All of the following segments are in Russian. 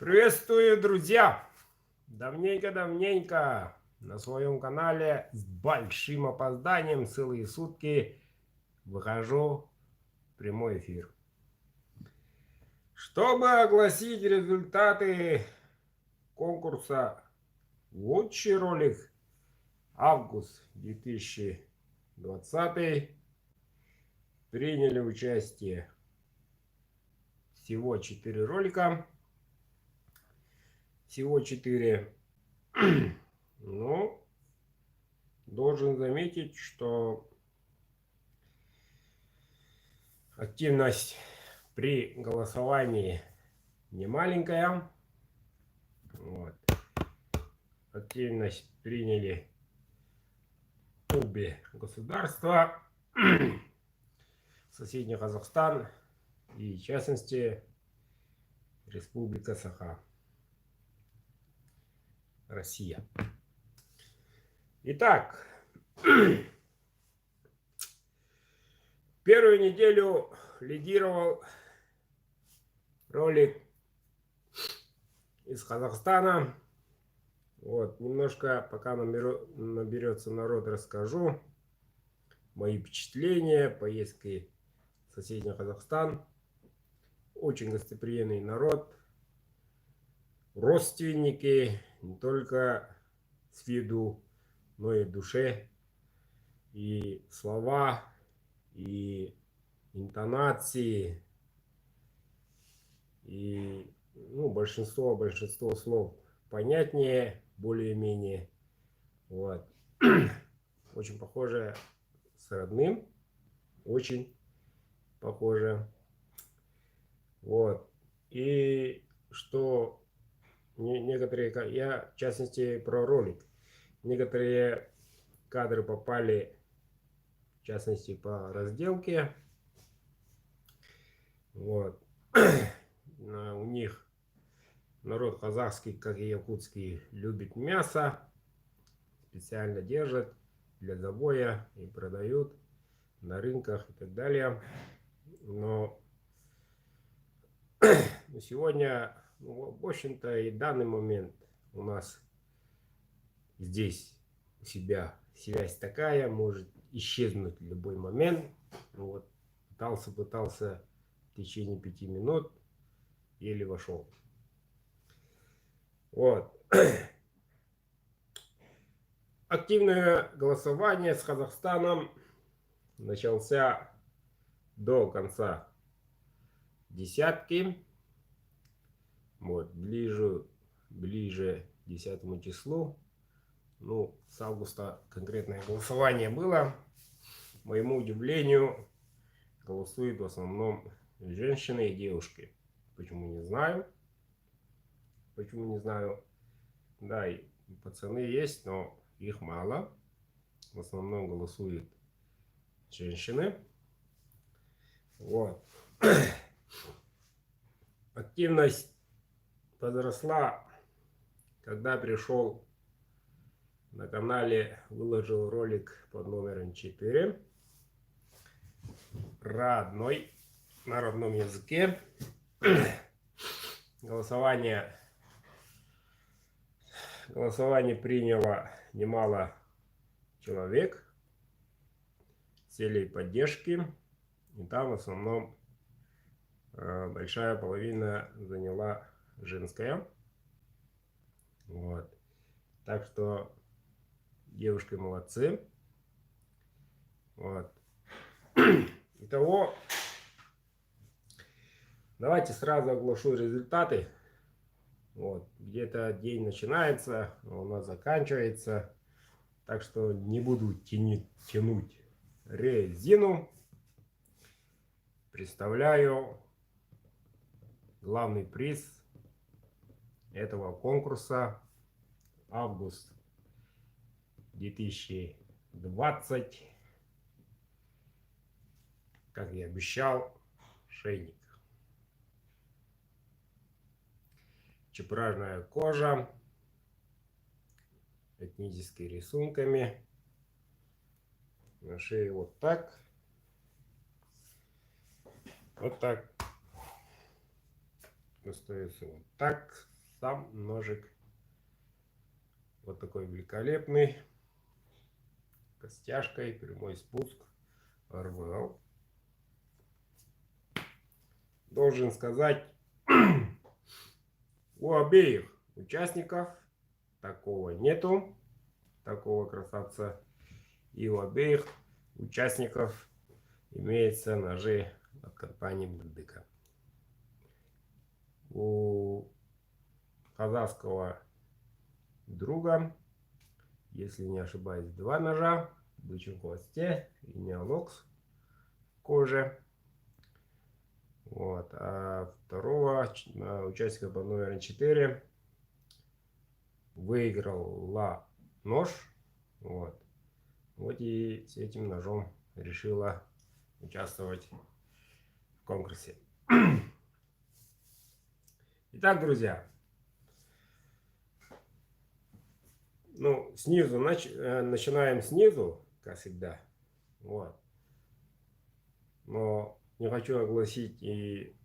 Приветствую, друзья! Давненько на своем канале с большим опозданием целые сутки выхожу в прямой эфир, чтобы огласить результаты конкурса «Лучший ролик август 2020». Приняли участие всего 4 ролика. Всего 4. Ну, должен заметить, что активность при голосовании не маленькая. Вот. Активность приняли обе государства. Соседний Казахстан и, в частности, Республика Саха. Россия. Итак, первую неделю лидировал ролик из Казахстана. Вот, немножко, пока наберется народ, расскажу мои впечатления поездки в соседний Казахстан. Очень гостеприимный народ, родственники, не только с виду, но и в душе, и слова, и интонации, и большинство слов понятнее, более-менее. Вот. Очень похоже с родным, очень похоже. Вот. И что некоторые, я в частности про ролик, некоторые кадры попали, в частности, по разделке. Вот. У них народ казахский, как и якутский, любит мясо, специально держат для забоя и продают на рынках и так далее. Но сегодня, в общем-то, и данный момент у нас здесь у себя связь такая, может исчезнуть в любой момент. Вот. Пытался в течение 5 минут, еле вошел. Вот. Активное голосование с Казахстаном начался до конца десятки. Вот, ближе к 10 числу. Ну, с августа конкретное голосование было. К моему удивлению, голосуют в основном женщины и девушки. Почему не знаю. Да, и пацаны есть, но их мало. В основном голосуют женщины. Вот. Активность возросла, когда пришел на канале, выложил ролик под номером 4 на родном языке. Голосование приняло немало человек с целью поддержки, и там в основном большая половина заняла женская. Вот. Так что девушки молодцы. Вот. Итого, давайте сразу оглашу результаты. Вот. Где-то день начинается, а у нас заканчивается. Так что не буду тянуть резину. Представляю главный приз этого конкурса август 2020. Как я обещал, шейник. Чепражная кожа, этническими рисунками. На шее вот так. Вот так. Остается вот так. сам ножик вот такой великолепный. Костяшкой, прямой спуск. Рвал. Должен сказать, у обеих участников такого нету. Такого красавца. И у обеих участников имеются ножи от компании Бурдыка. У казахского друга, если не ошибаюсь, 2 ножа. Бычий в хвосте и неолокс в коже. Вот. А второго участника по номеру 4 выиграла нож. Вот. Вот и с этим ножом решила участвовать в конкурсе. Итак, друзья, ну, снизу начинаем снизу, как всегда. Вот. Но не хочу огласить и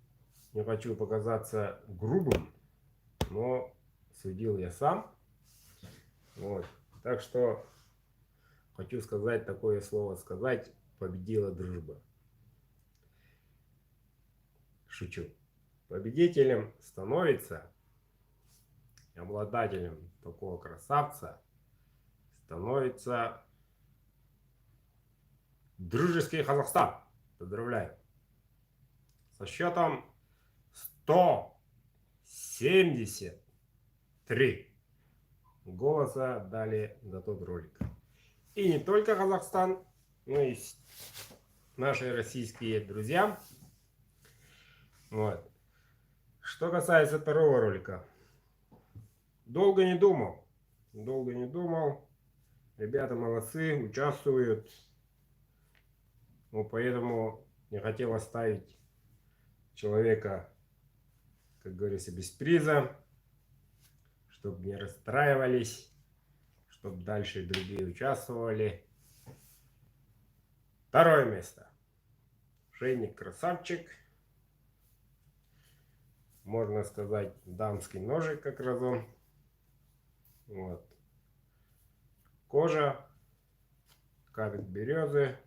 не хочу показаться грубым, но судил я сам. Вот. Так что хочу сказать такое слово сказать: победила дружба. Шучу. Победителем становится, обладателем такого красавца становится дружеский Казахстан. Поздравляю. Со счетом 173 голоса дали за тот ролик. И не только Казахстан, но и наши российские друзья. Вот. Что касается второго ролика. Долго не думал. Ребята молодцы, участвуют. Ну, поэтому не хотел оставить человека, как говорится, без приза, чтобы не расстраивались, чтобы дальше другие участвовали. Второе место. Шейник красавчик. Можно сказать, дамский ножик как раз он. Вот. Кожа, капель березы.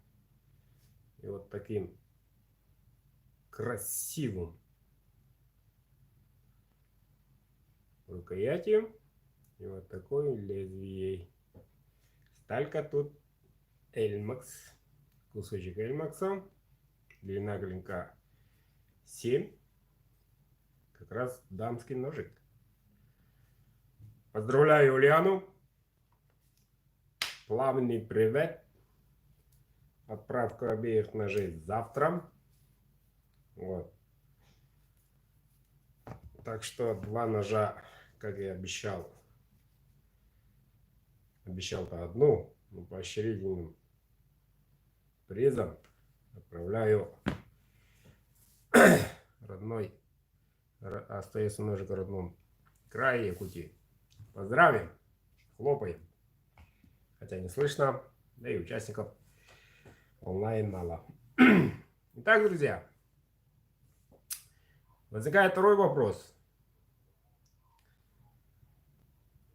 И вот таким красивым рукоятью и вот такой лезвией. Сталька тут Эльмакс, кусочек Эльмакса, длина клинка 7, как раз дамский ножик. Поздравляю Ульяну, плавный привет. Отправка обеих ножей завтра. Вот. Так что 2 ножа, как я обещал. Обещал-то одну, но поощрительным призом отправляю родной, остается ножик в родном крае Якутии. Поздравим, хлопаем. Хотя не слышно, да и участников онлайн мало. Итак, друзья, возникает второй вопрос.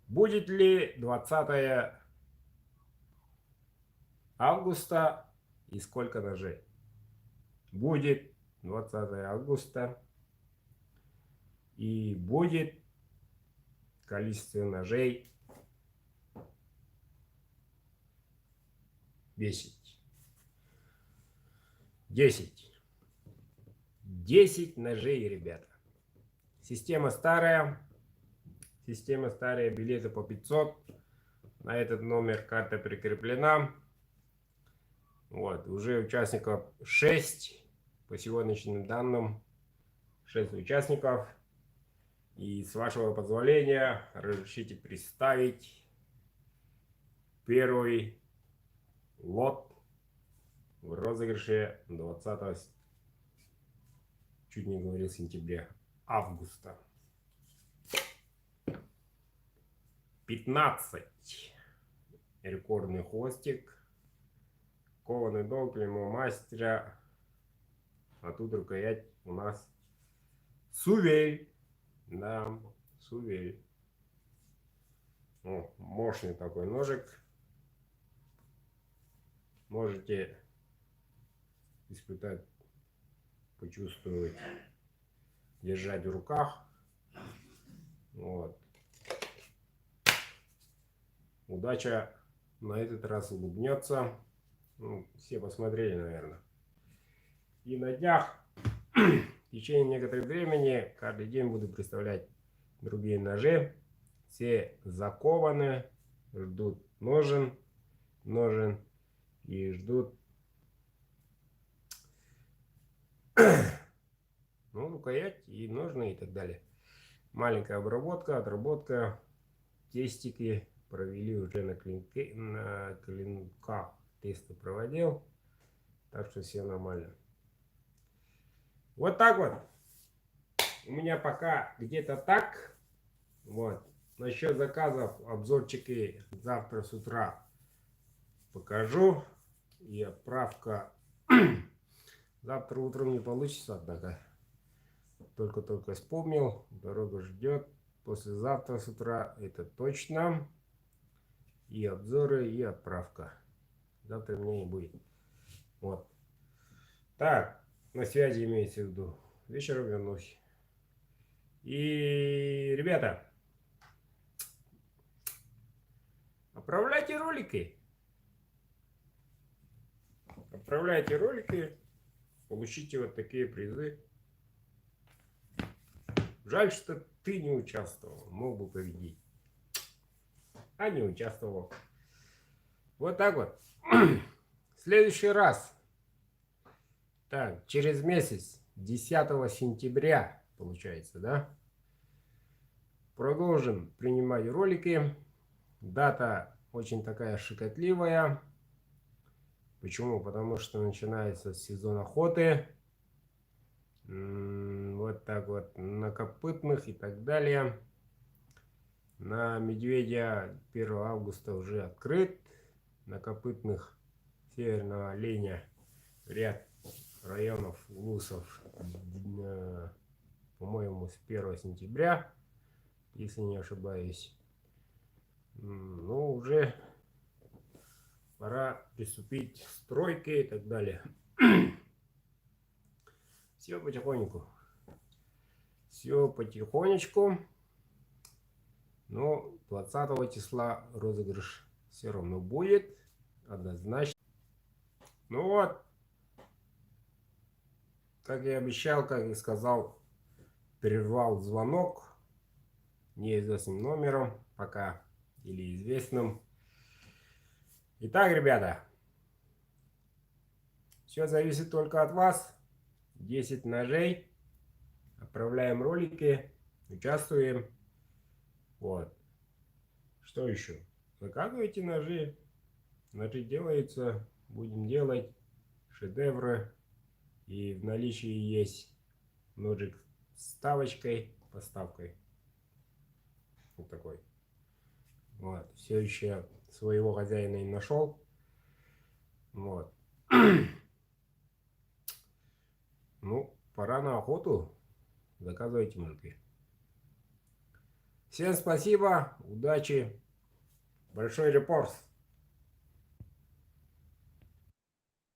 Будет ли 20 августа и сколько ножей? Будет 20 августа и будет количество ножей 10. 10 ножей, ребята. Система старая, билеты по 500. На этот номер карта прикреплена. Вот, уже участников 6. По сегодняшним данным 6 участников. И с вашего позволения разрешите представить первый лот в розыгрыше 20, чуть не говорил, сентября, августа. 15. Рекордный хвостик. Кованый долг, клеймо мастера. А тут рукоять у нас Сувель. Да, Сувель. О, мощный такой ножик. Можете испытать, почувствовать, держать в руках. Вот. Удача на этот раз улыбнется. Ну, все посмотрели, наверное. И на днях, в течение некоторого времени, каждый день буду представлять другие ножи. Все закованы, ждут ножен и ждут ну, рукоять и ножны и так далее. Маленькая обработка, отработка. Тестики провели уже на клинках. Тесты проводил. Так что все нормально. Вот так вот. У меня пока где-то так. Вот. Насчет заказов, обзорчики завтра с утра покажу. И отправка завтра утром не получится, однако. Только вспомнил. Дорога ждет. Послезавтра с утра это точно. И обзоры, и отправка. Завтра меня не будет. Вот. Так, на связи имеется в виду. Вечером вернусь. И, ребята, отправляйте ролики. Отправляйте ролики. Получите вот такие призы. Жаль, что ты не участвовал. Мог бы победить. А не участвовал. Вот так вот. В следующий раз. Так, через месяц. 10 сентября. Получается, да? Продолжим принимать ролики. Дата очень такая щекотливая. Почему? Потому что начинается сезон охоты. Вот так вот. На копытных и так далее. На медведя 1 августа уже открыт. На копытных северного оленя ряд районов улусов, по-моему, с 1 сентября, если не ошибаюсь. Ну, уже пора приступить к стройке и так далее. Все потихоньку. Все потихонечку. Но 20 числа розыгрыш все равно будет. Однозначно. Ну вот. Как я обещал, как и сказал, прервал звонок неизвестным номером пока или известным. Итак, ребята, все зависит только от вас. 10 ножей. Отправляем ролики, участвуем. Вот. Что еще? Заказывайте ножи. Ножи делаются. Будем делать шедевры. И в наличии есть ножик с вставочкой, поставкой. Вот такой. Вот. Все еще своего хозяина не нашел. Вот. Ну, пора на охоту. Заказывайте ножи. Всем спасибо. Удачи. Большой репорт.